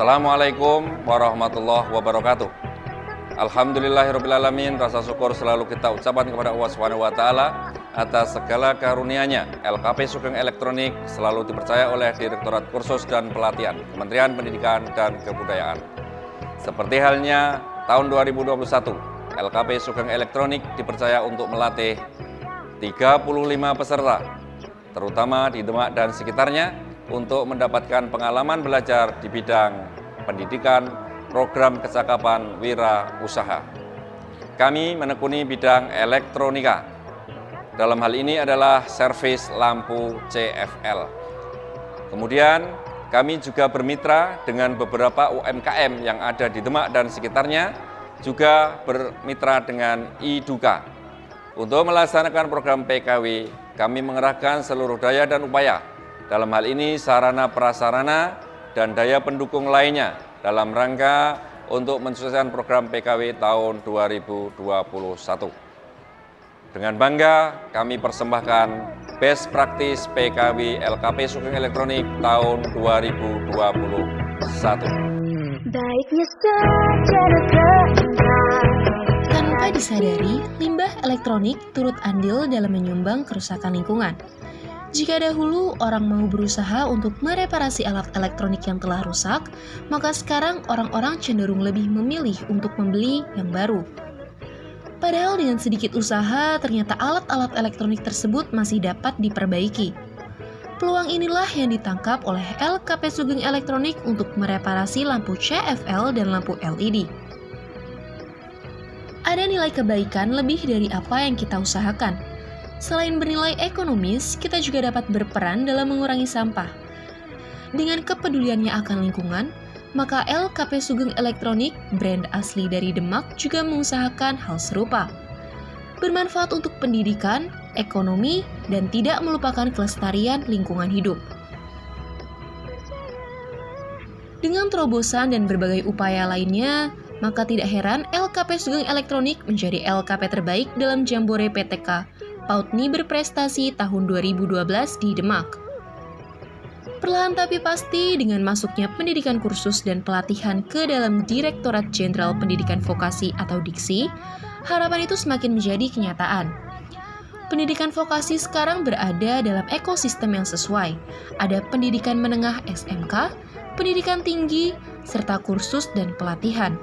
Assalamualaikum warahmatullahi wabarakatuh. Alhamdulillahirrabbilalamin. Rasa syukur selalu kita ucapkan kepada Allah SWT atas segala karunia-Nya. LKP Sugeng Elektronik selalu dipercaya oleh Direktorat Kursus dan Pelatihan Kementerian Pendidikan dan Kebudayaan. Seperti halnya tahun 2021, LKP Sugeng Elektronik dipercaya untuk melatih 35 peserta, terutama di Demak dan sekitarnya, untuk mendapatkan pengalaman belajar di bidang pendidikan program kecakapan wira usaha. Kami menekuni bidang elektronika. Dalam hal ini adalah servis lampu CFL. Kemudian kami juga bermitra dengan beberapa UMKM yang ada di Demak dan sekitarnya, juga bermitra dengan IDUKA. Untuk melaksanakan program PKW, kami mengerahkan seluruh daya dan upaya, dalam hal ini sarana prasarana dan daya pendukung lainnya, dalam rangka untuk mensukseskan program PKW tahun 2021. Dengan bangga kami persembahkan Best Practice PKW LKP Sugeng Elektronik tahun 2021. Baiknya secara terindah. Tanpa disadari, limbah elektronik turut andil dalam menyumbang kerusakan lingkungan. Jika dahulu orang mau berusaha untuk mereparasi alat elektronik yang telah rusak, maka sekarang orang-orang cenderung lebih memilih untuk membeli yang baru. Padahal dengan sedikit usaha, ternyata alat-alat elektronik tersebut masih dapat diperbaiki. Peluang inilah yang ditangkap oleh LKP Sugeng Elektronik untuk mereparasi lampu CFL dan lampu LED. Ada nilai kebaikan lebih dari apa yang kita usahakan. Selain bernilai ekonomis, kita juga dapat berperan dalam mengurangi sampah. Dengan kepeduliannya akan lingkungan, maka LKP Sugeng Elektronik, brand asli dari Demak, juga mengusahakan hal serupa. Bermanfaat untuk pendidikan, ekonomi, dan tidak melupakan kelestarian lingkungan hidup. Dengan terobosan dan berbagai upaya lainnya, maka tidak heran LKP Sugeng Elektronik menjadi LKP terbaik dalam Jambore PTK PAUTNI berprestasi tahun 2012 di Demak. Perlahan tapi pasti, dengan masuknya pendidikan kursus dan pelatihan ke dalam Direktorat Jenderal Pendidikan Vokasi atau Diksi, harapan itu semakin menjadi kenyataan. Pendidikan vokasi sekarang berada dalam ekosistem yang sesuai. Ada pendidikan menengah SMK, pendidikan tinggi, serta kursus dan pelatihan.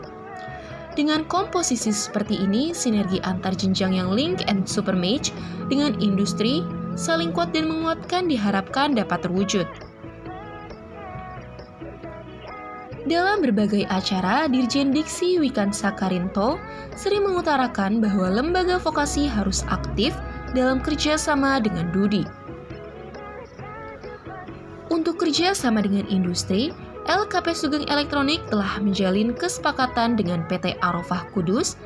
Dengan komposisi seperti ini, sinergi antar jenjang yang link and supermatch dengan industri saling kuat dan menguatkan diharapkan dapat terwujud. Dalam berbagai acara, Dirjen Diksi Wikan Sakarinto sering mengutarakan bahwa lembaga vokasi harus aktif dalam kerjasama dengan DUDI. Untuk kerjasama dengan industri, LKP Sugeng Elektronik telah menjalin kesepakatan dengan PT Arofah Kudus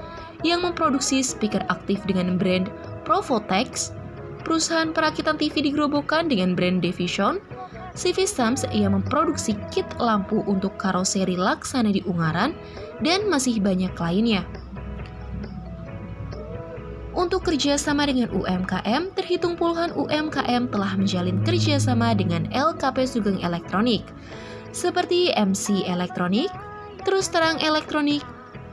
yang memproduksi speaker aktif dengan brand Provotex, perusahaan perakitan TV di Grobogan dengan brand Devision, CV Sams yang memproduksi kit lampu untuk karoseri Laksana di Ungaran, dan masih banyak lainnya. Untuk kerjasama dengan UMKM, terhitung puluhan UMKM telah menjalin kerjasama dengan LKP Sugeng Elektronik, seperti MC Elektronik, Terus Terang Elektronik,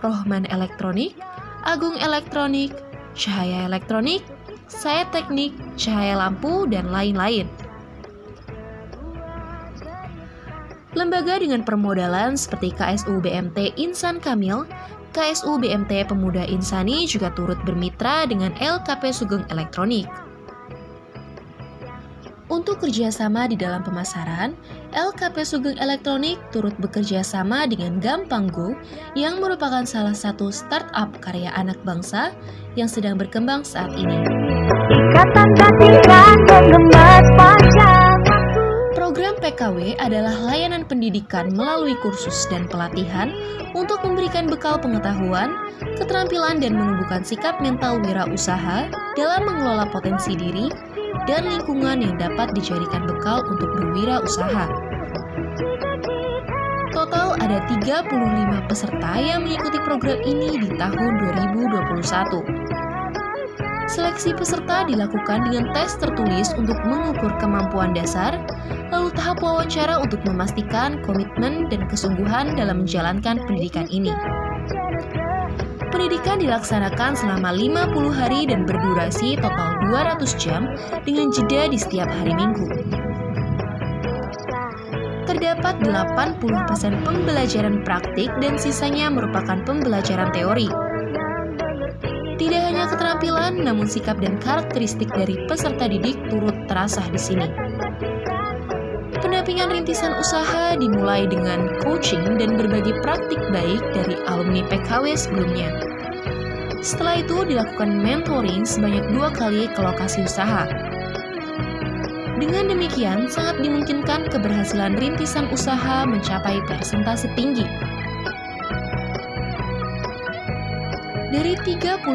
Rohman Elektronik, Agung Elektronik, Cahaya Elektronik, Saya Teknik, Cahaya Lampu, dan lain-lain. Lembaga dengan permodalan seperti KSU BMT Insan Kamil, KSU BMT Pemuda Insani juga turut bermitra dengan LKP Sugeng Elektronik. Untuk kerjasama di dalam pemasaran, LKP Sugeng Elektronik turut bekerja sama dengan Gampang Go yang merupakan salah satu startup karya anak bangsa yang sedang berkembang saat ini. Ikatan batinkan penggemar panjang. Program PKW adalah layanan pendidikan melalui kursus dan pelatihan untuk memberikan bekal pengetahuan, keterampilan, dan menumbuhkan sikap mental wirausaha dalam mengelola potensi diri dan lingkungan yang dapat dijadikan bekal untuk berwirausaha. Total ada 35 peserta yang mengikuti program ini di tahun 2021. Seleksi peserta dilakukan dengan tes tertulis untuk mengukur kemampuan dasar, lalu tahap wawancara untuk memastikan komitmen dan kesungguhan dalam menjalankan pendidikan ini. Pendidikan dilaksanakan selama 50 hari dan berdurasi total 200 jam dengan jeda di setiap hari Minggu. Terdapat 80% pembelajaran praktik dan sisanya merupakan pembelajaran teori. Tidak hanya keterampilan, namun sikap dan karakteristik dari peserta didik turut terasah di sini. Pendampingan rintisan usaha dimulai dengan coaching dan berbagi praktik baik dari alumni PKW sebelumnya. Setelah itu dilakukan mentoring sebanyak 2 kali ke lokasi usaha. Dengan demikian, sangat dimungkinkan keberhasilan rintisan usaha mencapai persentase tinggi. Dari 35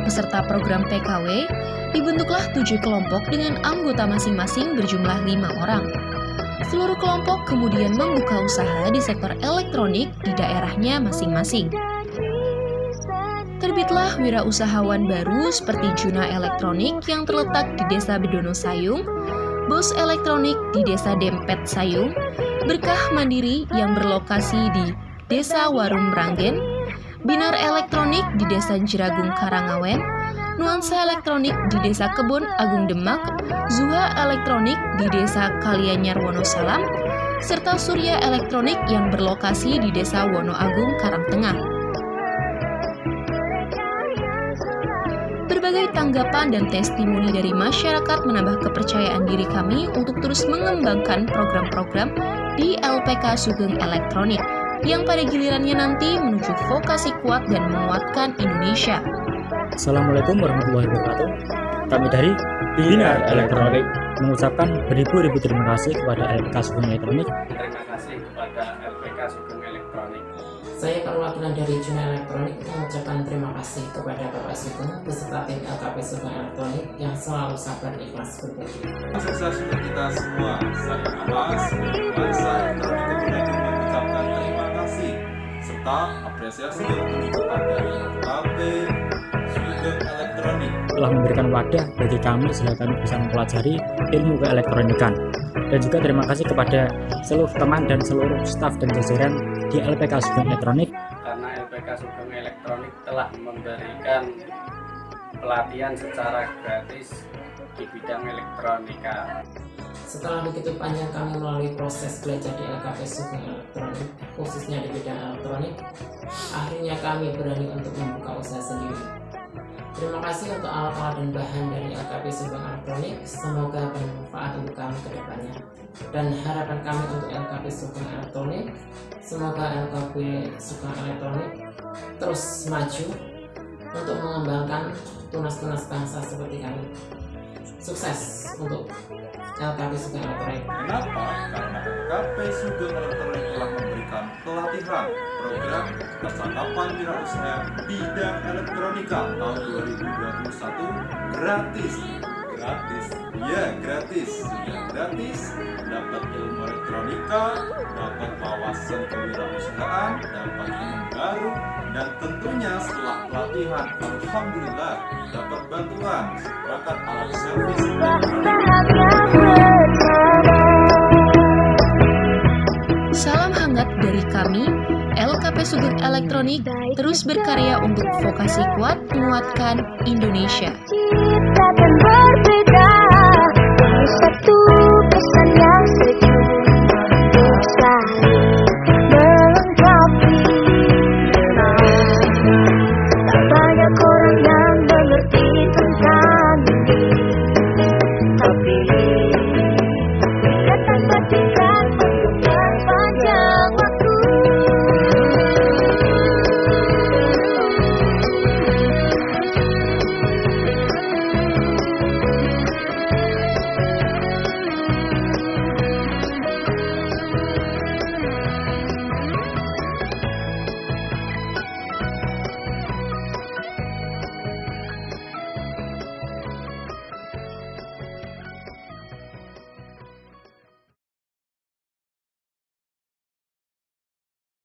peserta program PKW, dibentuklah 7 kelompok dengan anggota masing-masing berjumlah 5 orang. Seluruh kelompok kemudian membuka usaha di sektor elektronik di daerahnya masing-masing. Terbitlah wirausahawan baru seperti Juna Elektronik yang terletak di Desa Bedono Sayung, Bos Elektronik di Desa Dempet Sayung, Berkah Mandiri yang berlokasi di Desa Warum Ranggen, Binar Elektronik di Desa Jeragung Karangawen, Nuansa Elektronik di Desa Kebon Agung Demak, Zuha Elektronik di Desa Kalianyar Wonosalam, serta Surya Elektronik yang berlokasi di Desa Wono Agung Karangtengah. Berbagai tanggapan dan testimoni dari masyarakat menambah kepercayaan diri kami untuk terus mengembangkan program-program di LPK Sugeng Elektronik, yang pada gilirannya nanti menuju vokasi kuat dan menguatkan Indonesia. Assalamualaikum warahmatullahi wabarakatuh. Kami dari Binar Elektronik mengucapkan beribu-ribu terima kasih kepada LPK Sugeng Elektronik. Terima kasih kepada LPK Sugeng Elektronik. Saya perwakilan dari Juna Elektronik mengucapkan terima kasih kepada Bapak Sugeng beserta tim LKP Sugeng Elektronik yang selalu sabar ikhlas berbagi. Sukses untuk kita semua. Saya Amas, bangsa elektronik kemudian mengucapkan terima kasih serta apresiasi untuk kepada LKP Sugeng Elektronik Telah memberikan wadah bagi kami sehingga kami bisa mempelajari ilmu keelektronikan. Dan juga terima kasih kepada seluruh teman dan seluruh staf dan jajaran di LPK Sugeng Elektronik. Karena LPK Sugeng Elektronik telah memberikan pelatihan secara gratis di bidang elektronika. Setelah begitu panjang kami melalui proses belajar di LKP Sugeng Elektronik, khususnya di bidang elektronik, akhirnya kami berani untuk membuka usaha sendiri. Terima kasih untuk alat-alat dan bahan dari LKP Sugeng Elektronik, semoga bermanfaat untuk kami ke depannya. Dan harapan kami untuk LKP Sugeng Elektronik, semoga LKP Sugeng Elektronik terus maju untuk mengembangkan tunas-tunas bangsa seperti kami. Sukses untuk LKP Sugeng Elektronik. Kenapa? Karena LKP Sugeng Elektronik telah memberikan pelatihan program percakapan wirausaha bidang elektronika tahun 2021 gratis. Sudah gratis, dapat ilmu elektronika, dapat wawasan kewirausahaan, dapat ilmu baru, dan tentunya setelah pelatihan, alhamdulillah dapat bantuan perangkat alat servis Salam hangat dari kami, LKP Sugeng Elektronik, terus berkarya untuk vokasi kuat menguatkan Indonesia. Kita kan berbeda.